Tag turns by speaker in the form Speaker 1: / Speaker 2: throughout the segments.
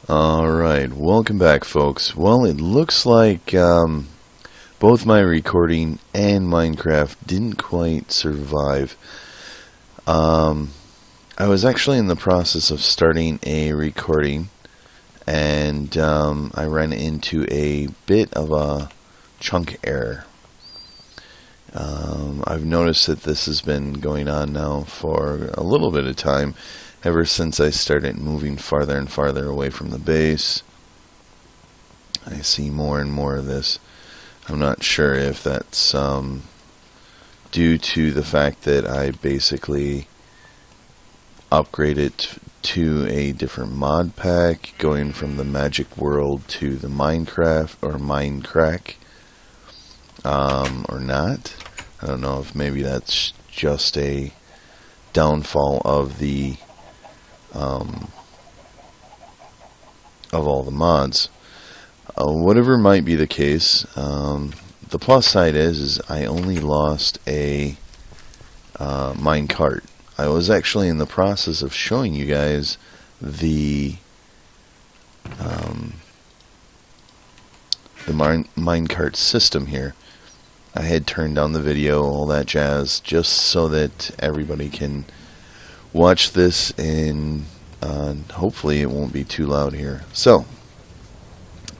Speaker 1: Alright, welcome back folks. Well, it looks like both my recording and Minecraft didn't quite survive. I was actually in the process of starting a recording and I ran into a bit of a chunk error. I've noticed that this has been going on now for a little bit of time, ever since I started moving farther and farther away from the base. I see more and more of this. I'm not sure if that's due to the fact that I basically upgraded to a different mod pack, going from the Magic World to the Minecraft or Mindcrack, or not. I don't know if maybe that's just a downfall of the of all the mods. Whatever might be the case, the plus side is I only lost a minecart. I was actually in the process of showing you guys the minecart system here. I had turned down the video, all that jazz, just so that everybody can watch this, and hopefully it won't be too loud here. So,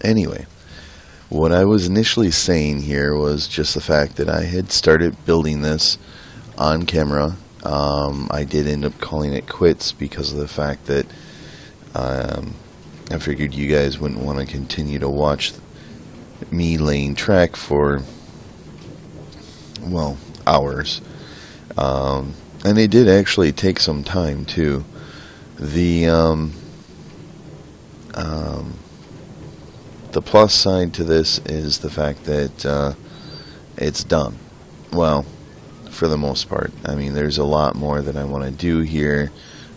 Speaker 1: anyway, what I was initially saying here was just the fact that I had started building this on camera. I did end up calling it quits because of the fact that I figured you guys wouldn't want to continue to watch me laying track for, well, hours. And it did actually take some time too. The plus side to this is the fact that it's done. Well, for the most part. I mean, there's a lot more that I want to do here.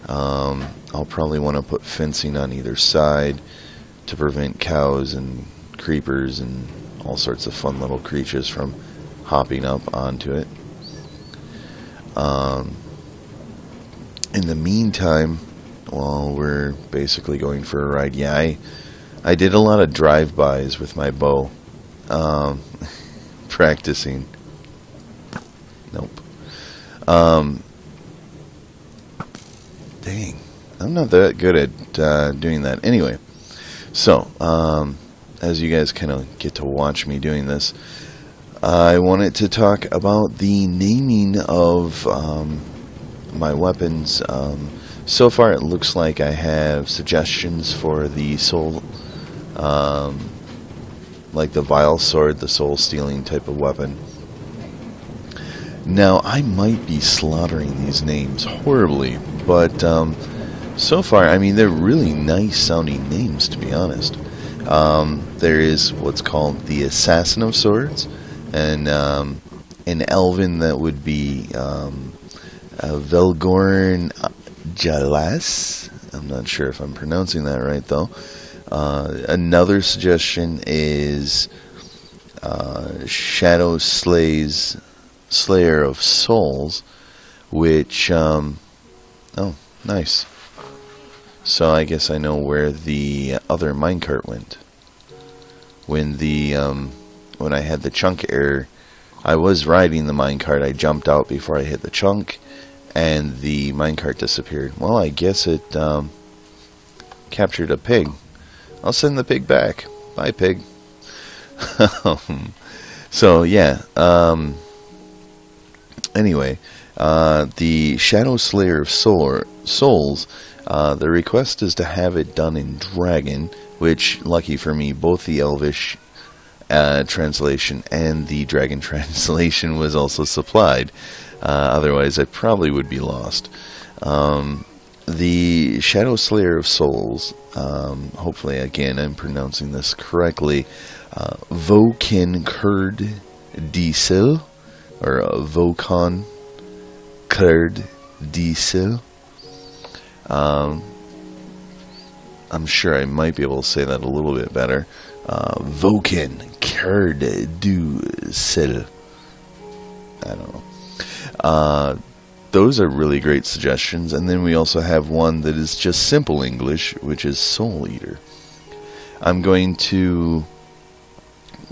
Speaker 1: I'll probably want to put fencing on either side to prevent cows and creepers and all sorts of fun little creatures from hopping up onto it. In the meantime, while we're basically going for a ride, yeah, I did a lot of drive-bys with my bow, practicing. Nope. Dang, I'm not that good at doing that. Anyway, so as you guys kind of get to watch me doing this, I wanted to talk about the naming of my weapons. So far it looks like I have suggestions for the soul, like the vile sword, the soul stealing type of weapon. Now I might be slaughtering these names horribly, but so far, I mean, they're really nice sounding names, to be honest. There is what's called the Assassin of Swords, and an elven that would be Velgorn Jalas. I'm not sure if I'm pronouncing that right, though. Another suggestion is Shadow Slayer of Souls, which, oh, nice. So I guess I know where the other minecart went. When the when I had the chunk error, I was riding the minecart. I jumped out before I hit the chunk, and the minecart disappeared. Well, I guess it captured a pig. I'll send the pig back. Bye, pig. So yeah. Anyway, the Shadow Slayer of Souls. The request is to have it done in Dragon, which, lucky for me, both the Elvish translation and the Dragon translation was also supplied. Otherwise, I probably would be lost. The Shadow Slayer of Souls, hopefully, again, I'm pronouncing this correctly, Vokin Kurd Diesel, or Vokon Kurd Diesel. I'm sure I might be able to say that a little bit better. Vokin Kurd Diesel. I don't know. those are really great suggestions. And then we also have one that is just simple English, which is Soul Eater. I'm going to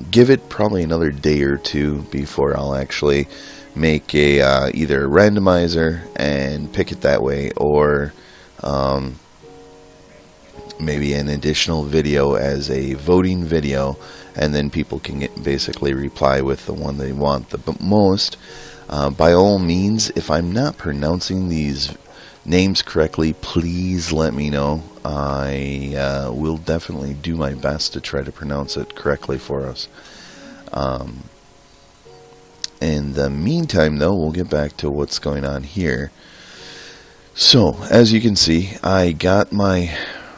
Speaker 1: give it probably another day or two before I'll actually make a either a randomizer and pick it that way, or maybe an additional video as a voting video, and then people can basically reply with the one they want the most. By all means, if I'm not pronouncing these names correctly, please let me know. I will definitely do my best to try to pronounce it correctly for us. In the meantime, though, we'll get back to what's going on here. So, as you can see, I got my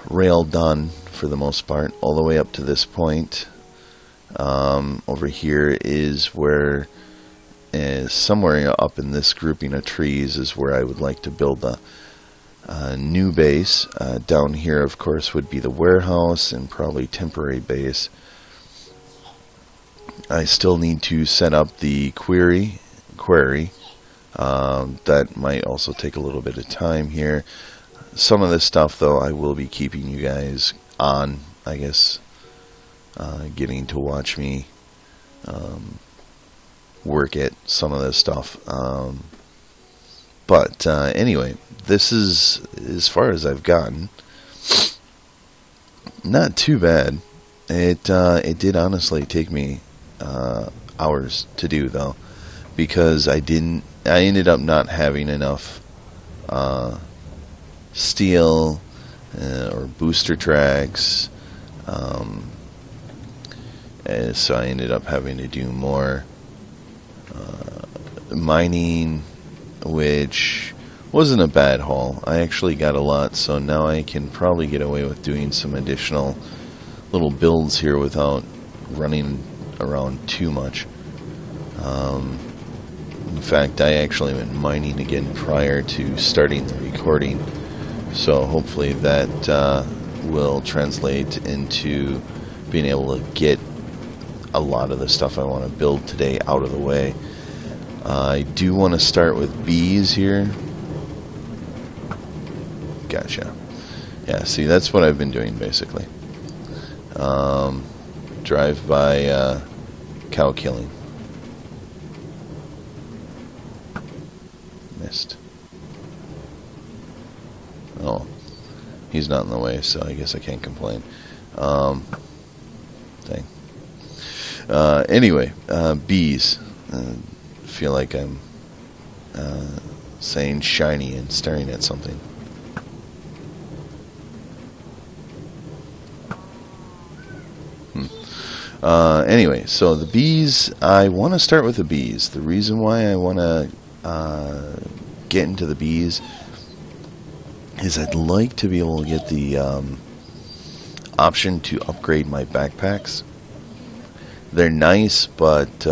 Speaker 1: rail done for the most part, all the way up to this point. Over here is where, somewhere up in this grouping of trees is where I would like to build a new base. Down here, of course, would be the warehouse and probably temporary base. I still need to set up the query. That might also take a little bit of time here. Some of this stuff, though, I will be keeping you guys on, I guess, getting to watch me work at some of this stuff. But anyway, this is as far as I've gotten. Not too bad. It did honestly take me hours to do, though, because I ended up not having enough steel or booster tracks, so I ended up having to do more mining, which wasn't a bad haul. I actually got a lot, so now I can probably get away with doing some additional little builds here without running around too much. In fact, I actually went mining again prior to starting the recording, so hopefully that will translate into being able to get a lot of the stuff I want to build today out of the way. I do want to start with bees here. Gotcha. Yeah, see, that's what I've been doing basically. Drive by cow killing. Missed. Oh, he's not in the way, so I guess I can't complain. Dang. Anyway, bees. Feel like I'm saying shiny and staring at something. Anyway, so the bees, I want to start with the bees. The reason why I want to get into the bees is I'd like to be able to get the option to upgrade my backpacks. They're nice, but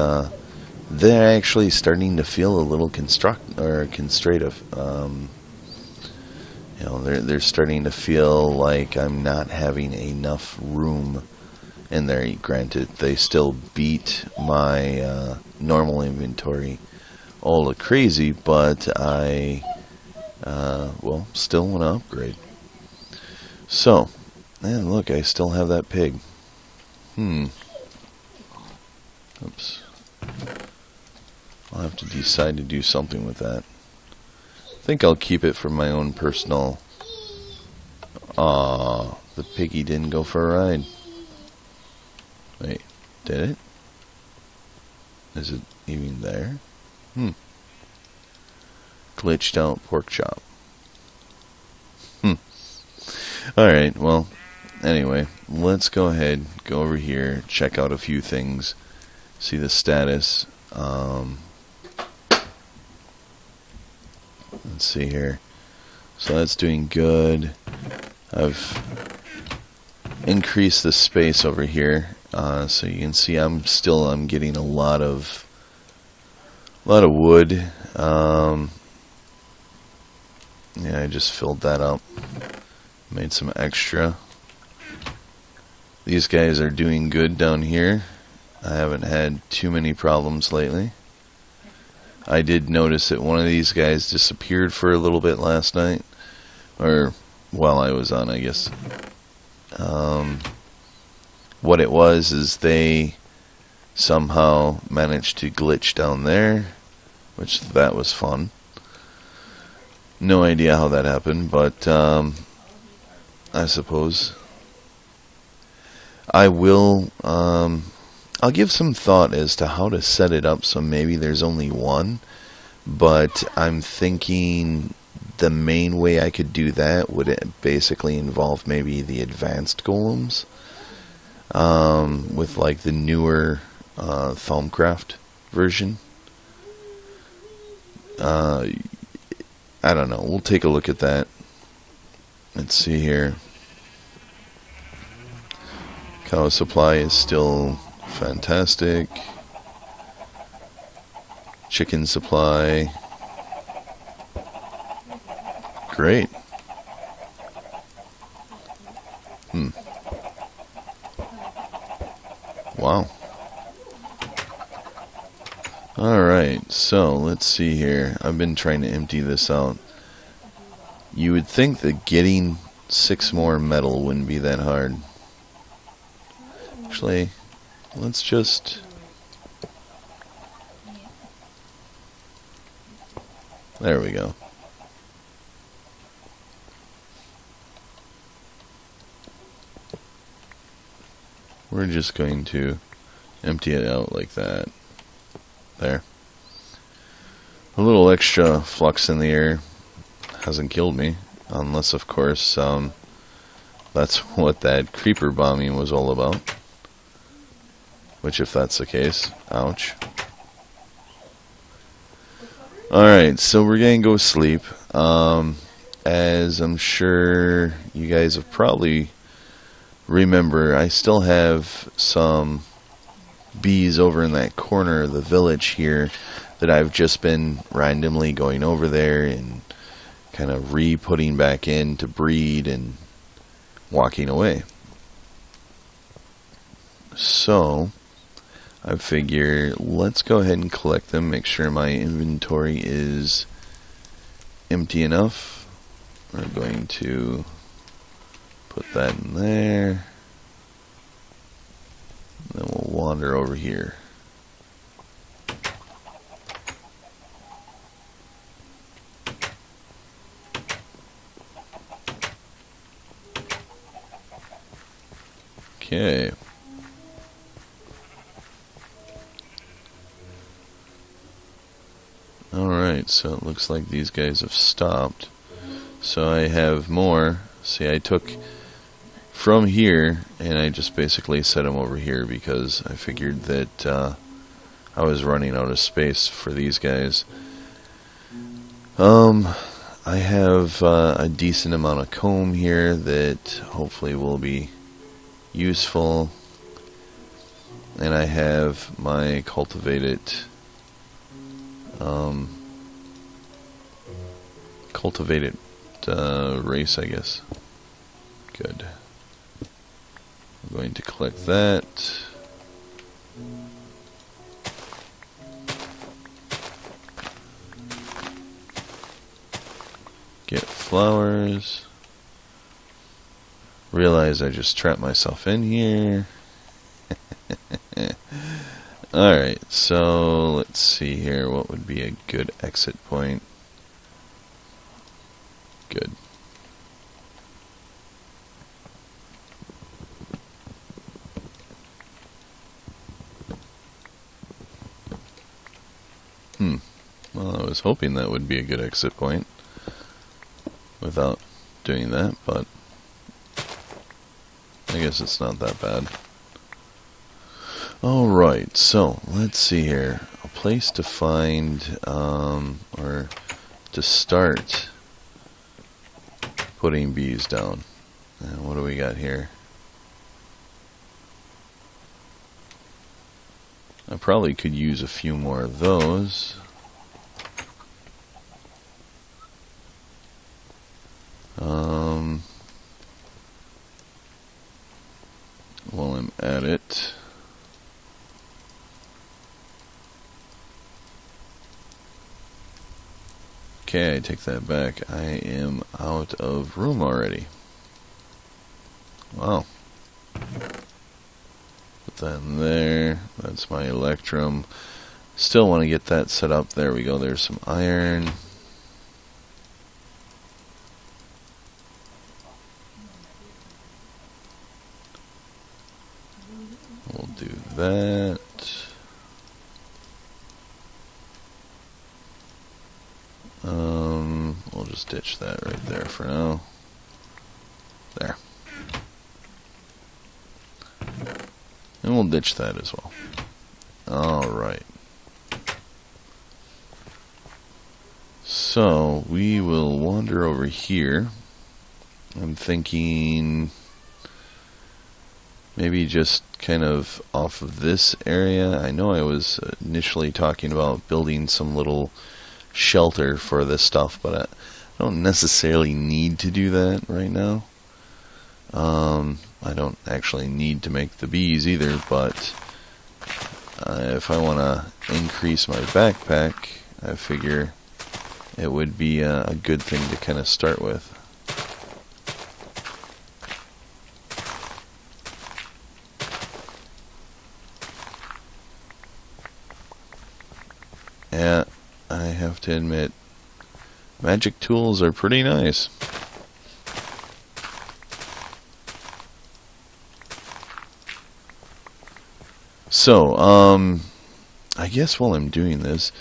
Speaker 1: they're actually starting to feel a little constrictive. You know, they're starting to feel like I'm not having enough room in there. Granted, they still beat my normal inventory all the crazy, but I well, still want to upgrade. So, and look, I still have that pig. Oops. I'll have to decide to do something with that. I think I'll keep it for my own personal... Aw, the piggy didn't go for a ride. Wait, did it? Is it even there? Glitched out pork chop. Alright, well, anyway, let's go ahead, go over here, check out a few things, see the status. Let's see here. So that's doing good. I've increased the space over here, so you can see I'm getting a lot of wood. Yeah, I just filled that up. Made some extra. These guys are doing good down here. I haven't had too many problems lately. I did notice that one of these guys disappeared for a little bit last night, or while I was on, I guess. What it was is they somehow managed to glitch down there, which that was fun. No idea how that happened, but I suppose I will. I'll give some thought as to how to set it up so maybe there's only one, but I'm thinking the main way I could do that would basically involve maybe the advanced golems with like the newer Thaumcraft version. I don't know. We'll take a look at that. Let's see here. Cow supply is still fantastic. Chicken supply. Great. Wow. Alright, so let's see here. I've been trying to empty this out. You would think that getting 6 more metal wouldn't be that hard. Actually, let's just... There we go. We're just going to empty it out like that. There. A little extra flux in the air hasn't killed me, unless of course that's what that creeper bombing was all about. Which, if that's the case, ouch. Alright, so we're gonna go sleep. As I'm sure you guys have probably remember, I still have some bees over in that corner of the village here that I've just been randomly going over there and kind of re-putting back in to breed and walking away. So I figure let's go ahead and collect them, make sure my inventory is empty enough. We're going to put that in there. Then we'll wander over here. Okay. Alright, so it looks like these guys have stopped. So I have more. See, I took from here and I just basically set them over here because I figured that I was running out of space for these guys. I have a decent amount of comb here that hopefully will be useful, and I have my cultivated race, I guess. Good. I'm going to collect that. Get flowers. Realize I just trapped myself in here. Alright, so let's see here. What would be a good exit point? Good. Well, I was hoping that would be a good exit point without doing that, but I guess it's not that bad. Alright, so let's see here. A place to find, or to start putting bees down. And what do we got here? I probably could use a few more of those. While I'm at it, Okay, I take that back. I am out of room already. Wow. Put that in there. That's my electrum. Still want to get that set up. There we go. There's some iron. We'll do that. We'll just ditch that right there for now. There. And we'll ditch that as well. Alright. So, we will wander over here. I'm thinking maybe just kind of off of this area. I know I was initially talking about building some little shelter for this stuff, but I don't necessarily need to do that right now. I don't actually need to make the bees either, but if I want to increase my backpack, I figure it would be a good thing to kind of start with. Yeah, I have to admit, magic tools are pretty nice. So, I guess while I'm doing this,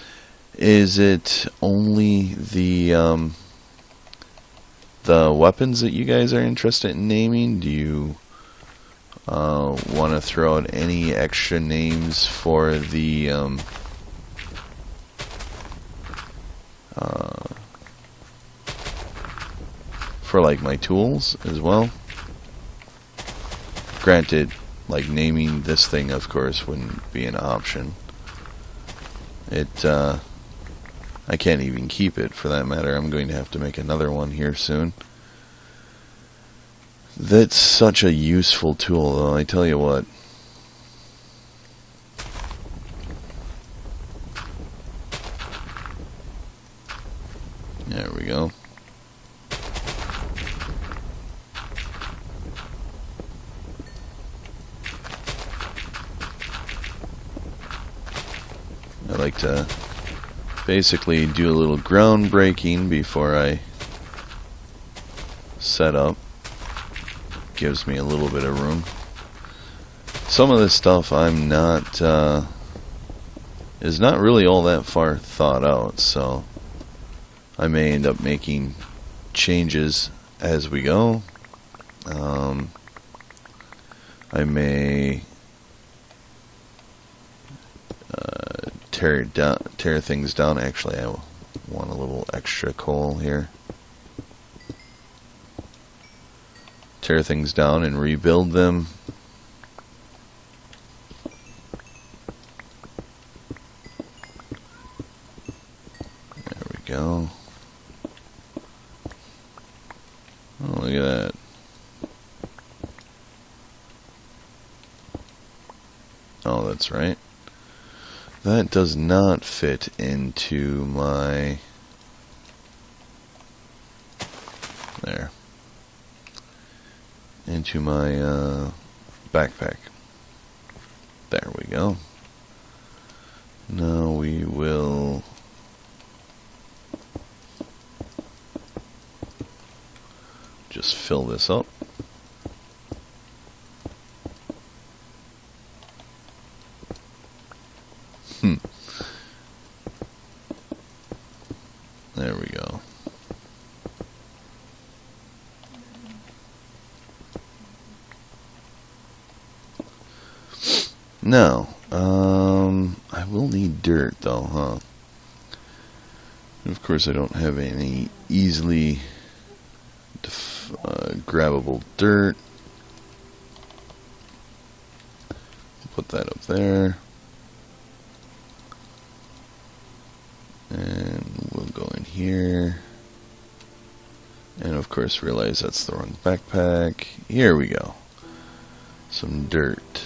Speaker 1: is it only the weapons that you guys are interested in naming? Do you want to throw out any extra names for the for like my tools as well? Granted, like naming this thing, of course, wouldn't be an option. I can't even keep it for that matter. I'm going to have to make another one here soon. That's such a useful tool, though, I tell you what. There we go. I like to basically do a little groundbreaking before I set up. Gives me a little bit of room. Some of this stuff I'm not is not really all that far thought out, so I may end up making changes as we go. I may tear things down. Actually, I want a little extra coal here. Tear things down and rebuild them. There we go. Oh, look at that. Oh, that's right. That does not fit into my... There. Into my backpack. There we go. Now we will just fill this up. There we go. Now, I will need dirt though, huh? And of course I don't have any easily grabbable dirt. Put that up there. And we'll go in here. And of course realize that's the wrong backpack. Here we go. Some dirt.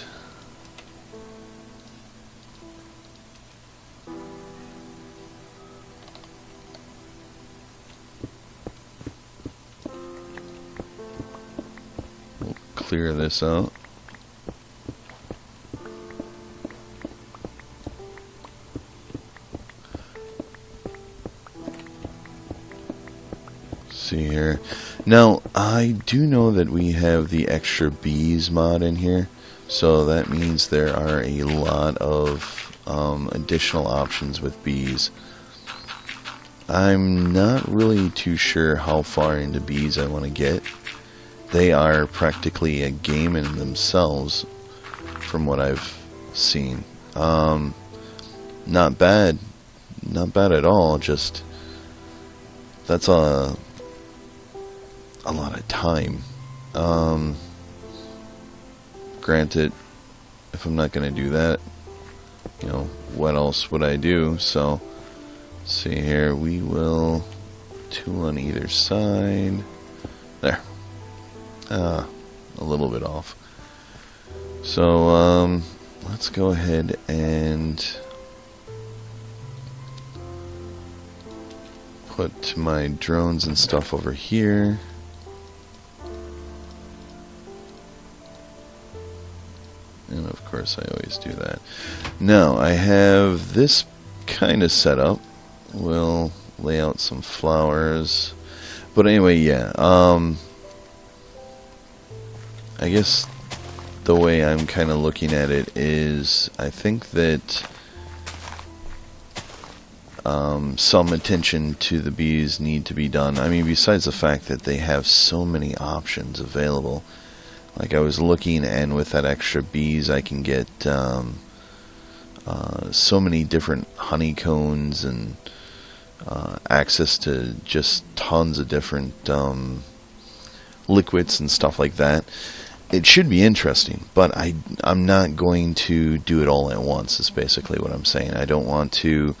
Speaker 1: clear this out. See here. Now, I do know that we have the extra bees mod in here, so that means there are a lot of additional options with bees. I'm not really too sure how far into bees I want to get. They are practically a game in themselves, from what I've seen. Not bad at all. Just that's a lot of time. Granted, if I'm not going to do that, you know, what else would I do? So, see here, we will 2 on either side. There. A little bit off. So, let's go ahead and put my drones and stuff over here. And of course I always do that. Now I have this kind of set up. We'll lay out some flowers. But anyway, yeah. I guess the way I'm kind of looking at it is I think that some attention to the bees need to be done. I mean, besides the fact that they have so many options available. Like I was looking, and with that extra bees I can get so many different honeycombs and access to just tons of different liquids and stuff like that. It should be interesting, but I'm not going to do it all at once, is basically what I'm saying. I don't want to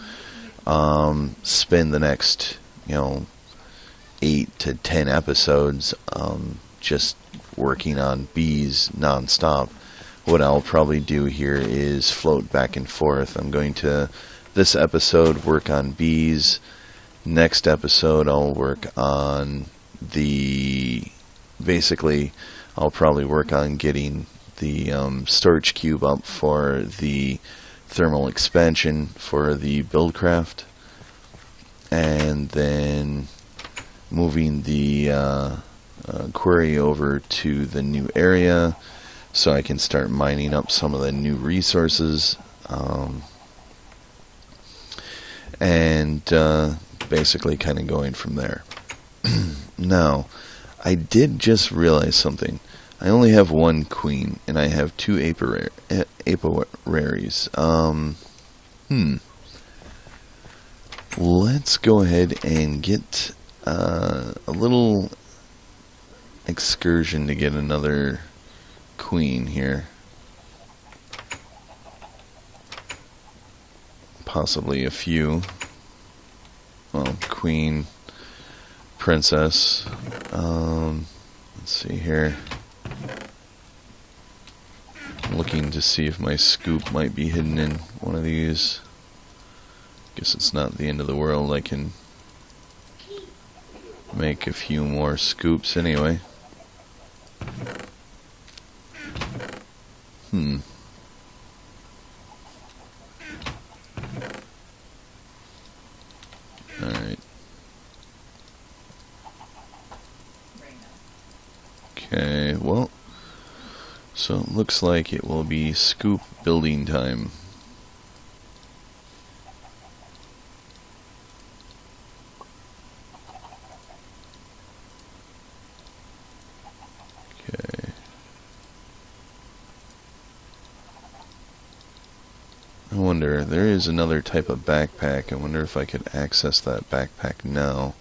Speaker 1: spend the next, 8 to 10 episodes just working on bees non-stop. What I'll probably do here is float back and forth. I'm going to, this episode, work on bees. Next episode I'll work on basically I'll probably work on getting the storage cube up for the thermal expansion for the buildcraft, and then moving the query over to the new area so I can start mining up some of the new resources, and basically kind of going from there. Now, I did just realize something. I only have 1 queen, and I have 2 apiaries. Let's go ahead and get a little excursion to get another queen here. Possibly a few. Well, queen, princess. Let's see here. I'm looking to see if my scoop might be hidden in one of these. Guess it's not the end of the world. I can make a few more scoops anyway. Alright. Okay, well, so it looks like it will be scoop building time. Okay. I wonder, there is another type of backpack. I wonder if I could access that backpack now.